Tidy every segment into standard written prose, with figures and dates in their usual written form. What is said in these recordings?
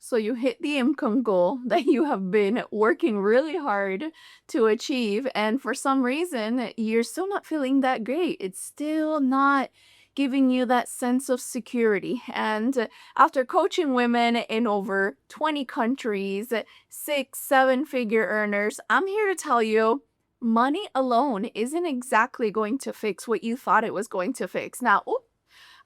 So you hit the income goal that you have been working really hard to achieve, and for some reason, you're still not feeling that great. It's still not giving you that sense of security. And after coaching women in over 20 countries, six, seven-figure earners, I'm here to tell you money alone isn't exactly going to fix what you thought it was going to fix. Now,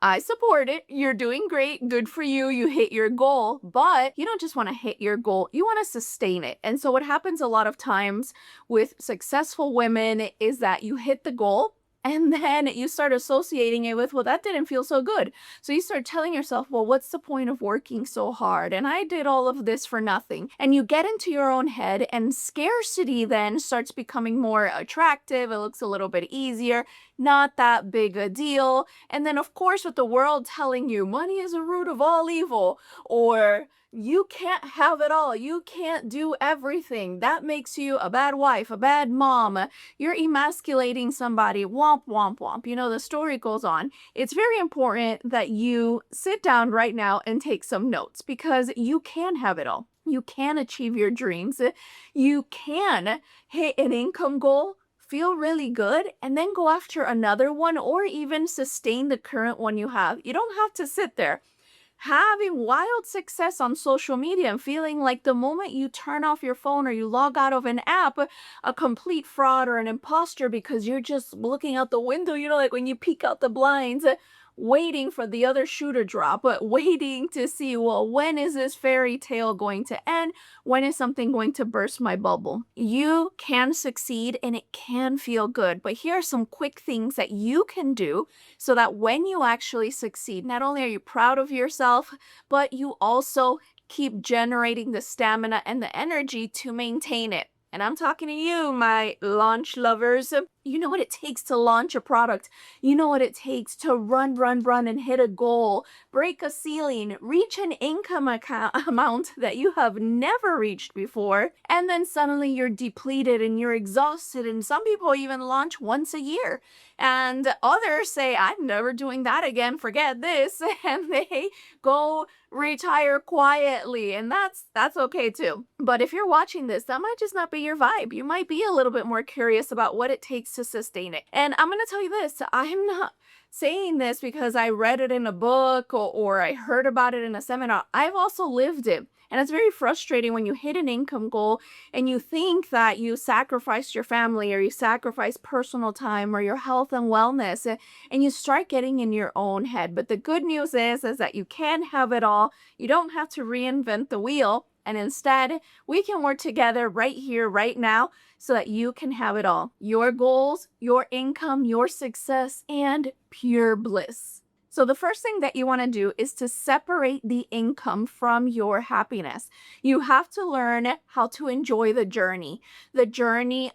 I support it. You're doing great. Good for you. You hit your goal, but you don't just want to hit your goal. You want to sustain it. And so what happens a lot of times with successful women is that you hit the goal and then you start associating it with, well, that didn't feel so good. So you start telling yourself, well, what's the point of working so hard? And I did all of this for nothing. And you get into your own head, and scarcity then starts becoming more attractive. It looks a little bit easier, not that big a deal. And then, of course, with the world telling you money is a root of all evil, or you can't have it all, you can't do everything, that makes you a bad wife, a bad mom, you're emasculating somebody, womp, womp, womp. You know, the story goes on. It's very important that you sit down right now and take some notes, because you can have it all. You can achieve your dreams. You can hit an income goal, feel really good, and then go after another one, or even sustain the current one you have. You don't have to sit there having wild success on social media and feeling like the moment you turn off your phone or you log out of an app, a complete fraud or an imposter, because you're just looking out the window, you know, like when you peek out the blinds, waiting for the other shoe to drop, but waiting to see, well, when is this fairy tale going to end? When is something going to burst my bubble? You can succeed and it can feel good, but here are some quick things that you can do so that when you actually succeed, not only are you proud of yourself, but you also keep generating the stamina and the energy to maintain it. And I'm talking to you, my launch lovers. You know what it takes to launch a product. You know what it takes to run, run, run and hit a goal, break a ceiling, reach an income amount that you have never reached before, and then suddenly you're depleted and you're exhausted. And some people even launch once a year. And others say, I'm never doing that again, forget this. And they go retire quietly, and that's okay too. But if you're watching this, that might just not be your vibe. You might be a little bit more curious about what it takes to sustain it. And I'm going to tell you this, I'm not saying this because I read it in a book, or I heard about it in a seminar. I've also lived it. And it's very frustrating when you hit an income goal and you think that you sacrificed your family, or you sacrifice personal time, or your health and wellness, and you start getting in your own head. But the good news is that you can have it all. You don't have to reinvent the wheel. And instead, we can work together right here, right now, so that you can have it all. Your goals, your income, your success, and pure bliss. So the first thing that you want to do is to separate the income from your happiness. You have to learn how to enjoy the journey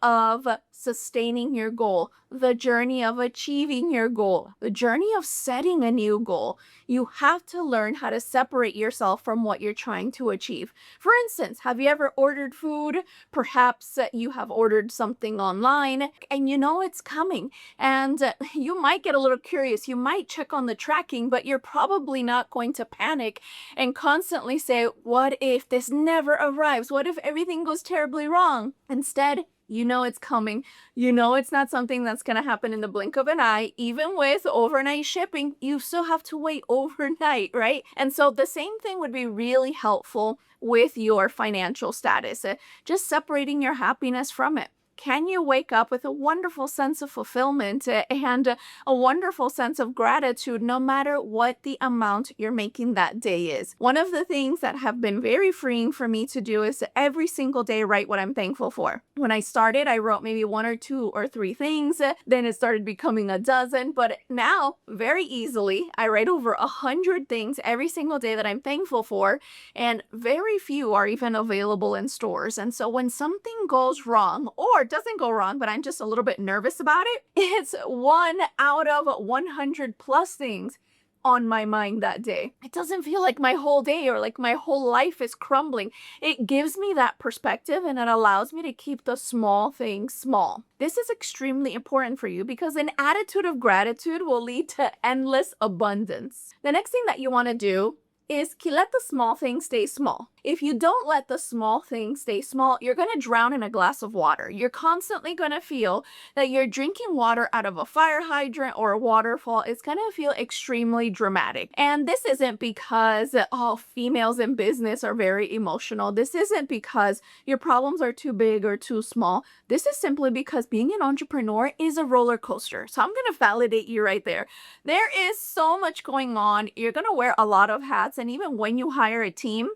of sustaining your goal, the journey of achieving your goal, the journey of setting a new goal. You have to learn how to separate yourself from what you're trying to achieve. For instance, have you ever ordered food? Perhaps you have ordered something online and you know it's coming, and you might get a little curious. You might check on the tracking, but you're probably not going to panic and constantly say, what if this never arrives? What if everything goes terribly wrong? Instead, you know it's coming. You know it's not something that's going to happen in the blink of an eye. Even with overnight shipping, you still have to wait overnight, right? And so the same thing would be really helpful with your financial status, just separating your happiness from it. Can you wake up with a wonderful sense of fulfillment and a wonderful sense of gratitude no matter what the amount you're making that day is? One of the things that have been very freeing for me to do is every single day write what I'm thankful for. When I started, I wrote maybe one or two or three things. Then it started becoming a dozen. But now, very easily, I write over 100 things every single day that I'm thankful for. And very few are even available in stores. And so when something goes wrong, or doesn't go wrong, but I'm just a little bit nervous about it, it's 1 out of 100 plus things on my mind that day. It doesn't feel like my whole day or like my whole life is crumbling. It gives me that perspective, and it allows me to keep the small things small. This is extremely important for you because an attitude of gratitude will lead to endless abundance. The next thing that you want to do is let the small things stay small. If you don't let the small things stay small, you're going to drown in a glass of water. You're constantly going to feel that you're drinking water out of a fire hydrant or a waterfall. It's going to feel extremely dramatic. And this isn't because all females in business are very emotional. This isn't because your problems are too big or too small. This is simply because being an entrepreneur is a roller coaster. So I'm going to validate you right there. There is so much going on. You're going to wear a lot of hats. And even when you hire a team,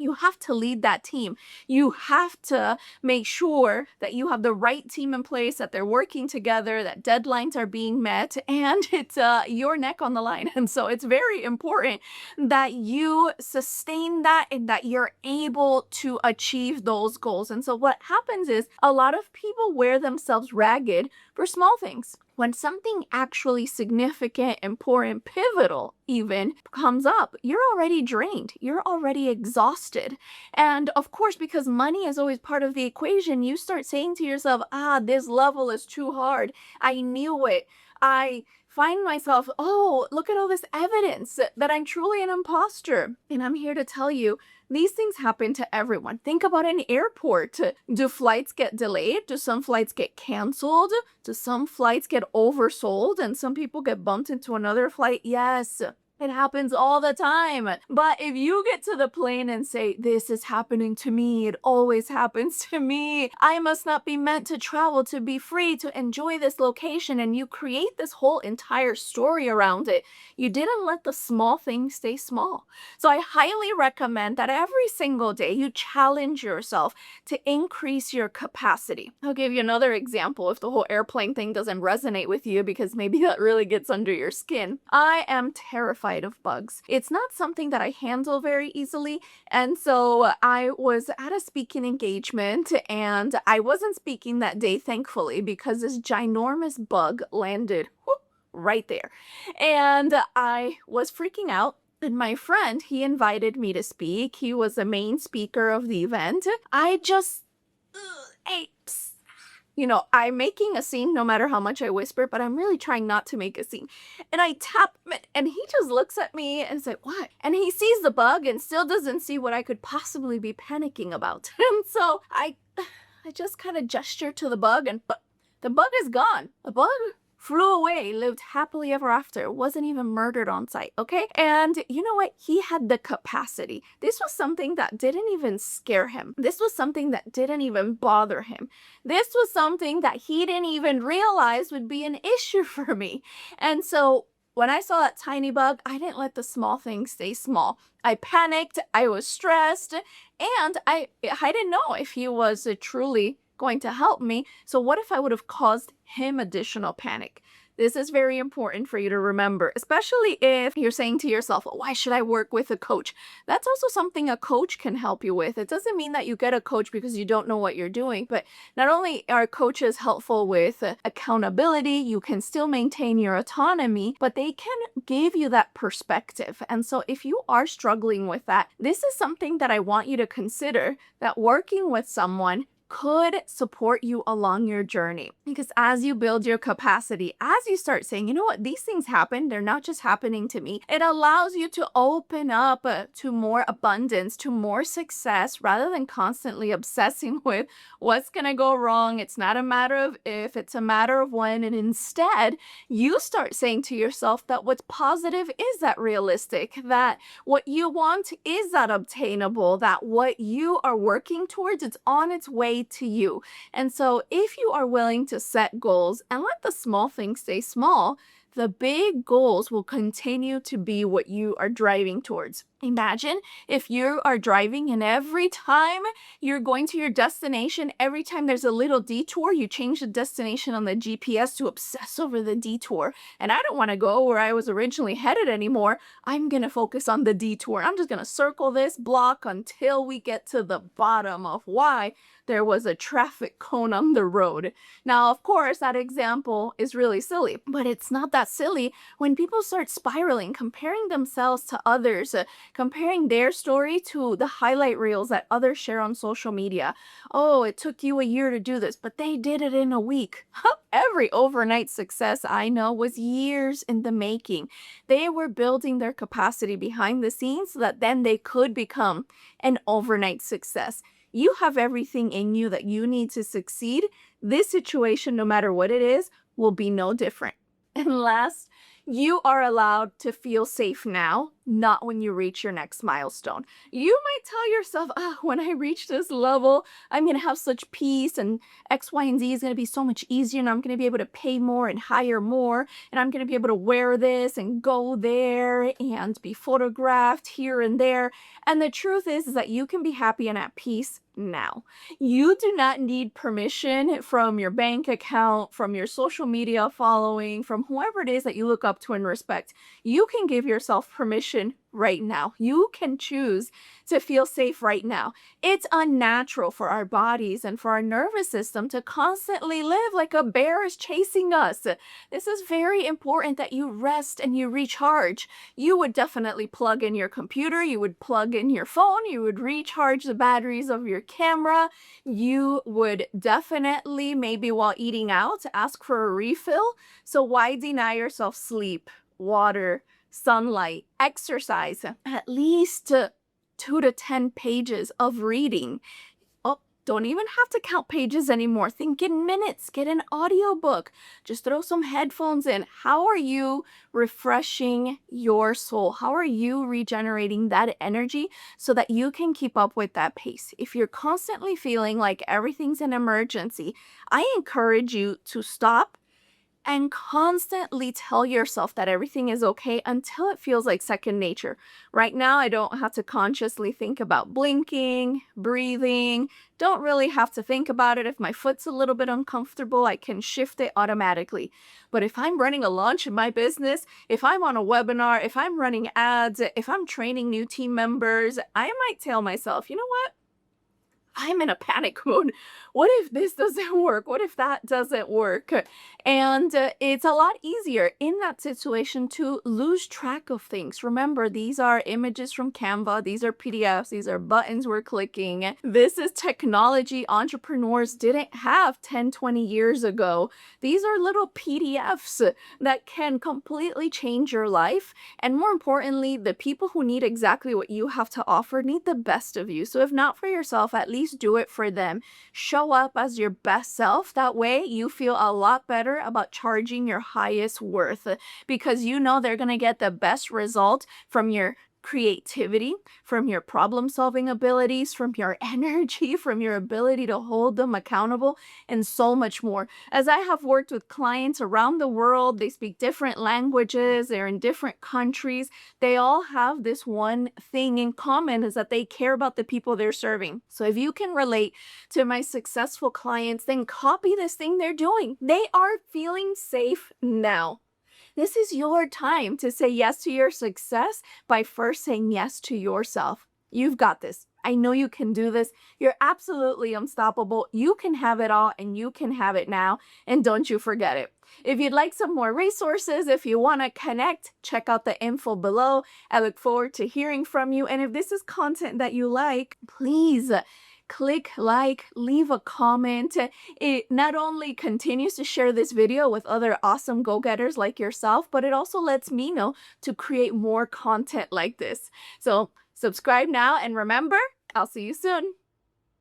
you have to lead that team. You have to make sure that you have the right team in place, that they're working together, that deadlines are being met, and it's your neck on the line. And so it's very important that you sustain that and that you're able to achieve those goals. And so what happens is a lot of people wear themselves ragged for small things. When something actually significant, important, pivotal even comes up, you're already drained. You're already exhausted. And of course, because money is always part of the equation, you start saying to yourself, this level is too hard. I knew it. I find myself, look at all this evidence that I'm truly an imposter. And I'm here to tell you, these things happen to everyone. Think about an airport. Do flights get delayed? Do some flights get canceled? Do some flights get oversold and some people get bumped into another flight? Yes. It happens all the time. But if you get to the plane and say, this is happening to me, it always happens to me, I must not be meant to travel, to be free, to enjoy this location, and you create this whole entire story around it, you didn't let the small things stay small. So I highly recommend that every single day you challenge yourself to increase your capacity. I'll give you another example if the whole airplane thing doesn't resonate with you, because maybe that really gets under your skin. I am terrified of bugs. It's not something that I handle very easily. And so I was at a speaking engagement and I wasn't speaking that day, thankfully, because this ginormous bug landed right there. And I was freaking out. And my friend, he invited me to speak. He was the main speaker of the event. I just, hey, psst. I'm making a scene no matter how much I whisper, but I'm really trying not to make a scene. And I tap him, and he just looks at me and said, what? And he sees the bug and still doesn't see what I could possibly be panicking about. And so I just kind of gestured to the bug, and the bug is gone. The bug flew away, lived happily ever after, wasn't even murdered on sight, okay? And you know what? He had the capacity. This was something that didn't even scare him. This was something that didn't even bother him. This was something that he didn't even realize would be an issue for me. And so when I saw that tiny bug, I didn't let the small things stay small. I panicked, I was stressed, and I didn't know if he was truly going to help me. So what if I would have caused him additional panic? This is very important for you to remember, especially if you're saying to yourself, why should I work with a coach? That's also something a coach can help you with. It doesn't mean that you get a coach because you don't know what you're doing, but not only are coaches helpful with accountability, you can still maintain your autonomy, but they can give you that perspective. And so if you are struggling with that, this is something that I want you to consider, that working with someone could support you along your journey. Because as you build your capacity, as you start saying, you know what, these things happen, they're not just happening to me, it allows you to open up to more abundance, to more success, rather than constantly obsessing with what's gonna go wrong. It's not a matter of if, it's a matter of when. And instead, you start saying to yourself that what's positive is that realistic, that what you want is that obtainable, that what you are working towards, it's on its way to you. And so if you are willing to set goals and let the small things stay small, the big goals will continue to be what you are driving towards. Imagine if you are driving and every time you're going to your destination, every time there's a little detour, you change the destination on the GPS to obsess over the detour. And I don't want to go where I was originally headed anymore. I'm going to focus on the detour. I'm just going to circle this block until we get to the bottom of why there was a traffic cone on the road. Now, of course, that example is really silly, but it's not that silly when people start spiraling, comparing themselves to others, comparing their story to the highlight reels that others share on social media. Oh, it took you a year to do this, but they did it in a week. Every overnight success I know was years in the making. They were building their capacity behind the scenes so that then they could become an overnight success. You have everything in you that you need to succeed. This situation, no matter what it is, will be no different. And last, you are allowed to feel safe now, not when you reach your next milestone. You might tell yourself, when I reach this level, I'm going to have such peace and X, Y, and Z is going to be so much easier and I'm going to be able to pay more and hire more and I'm going to be able to wear this and go there and be photographed here and there. And the truth is that you can be happy and at peace now. You do not need permission from your bank account, from your social media following, from whoever it is that you look up to and respect. You can give yourself permission right now. You can choose to feel safe right now. It's unnatural for our bodies and for our nervous system to constantly live like a bear is chasing us. This is very important that you rest and you recharge. You would definitely plug in your computer, you would plug in your phone, you would recharge the batteries of your camera. You would definitely, maybe while eating out, ask for a refill. So why deny yourself sleep, water, sunlight, exercise, at least 2 to 10 pages of reading? Oh, don't even have to count pages anymore. Think in minutes. Get an audiobook. Just throw some headphones in. How are you refreshing your soul? How are you regenerating that energy so that you can keep up with that pace? If you're constantly feeling like everything's an emergency, I encourage you to stop and constantly tell yourself that everything is okay until it feels like second nature. Right now, I don't have to consciously think about blinking, breathing, don't really have to think about it. If my foot's a little bit uncomfortable, I can shift it automatically. But if I'm running a launch in my business, if I'm on a webinar, if I'm running ads, if I'm training new team members, I might tell myself, you know what? I'm in a panic mode. What if this doesn't work? What if that doesn't work? And it's a lot easier in that situation to lose track of things. Remember, these are images from Canva. These are PDFs. These are buttons we're clicking. This is technology entrepreneurs didn't have 10, 20 years ago. These are little PDFs that can completely change your life. And more importantly, the people who need exactly what you have to offer need the best of you. So if not for yourself, at least do it for them. Show up as your best self. That way you feel a lot better about charging your highest worth because you know they're going to get the best result from your creativity, from your problem solving abilities, from your energy, from your ability to hold them accountable, and so much more. As I have worked with clients around the world, they speak different languages, they're in different countries. They all have this one thing in common is that they care about the people they're serving. So if you can relate to my successful clients, then copy this thing they're doing. They are feeling safe now. This is your time to say yes to your success by first saying yes to yourself. You've got this. I know you can do this. You're absolutely unstoppable. You can have it all and you can have it now. And don't you forget it. If you'd like some more resources, if you want to connect, check out the info below. I look forward to hearing from you. And if this is content that you like, please click like, leave a comment. It not only continues to share this video with other awesome go-getters like yourself, but it also lets me know to create more content like this. So subscribe now and remember, I'll see you soon.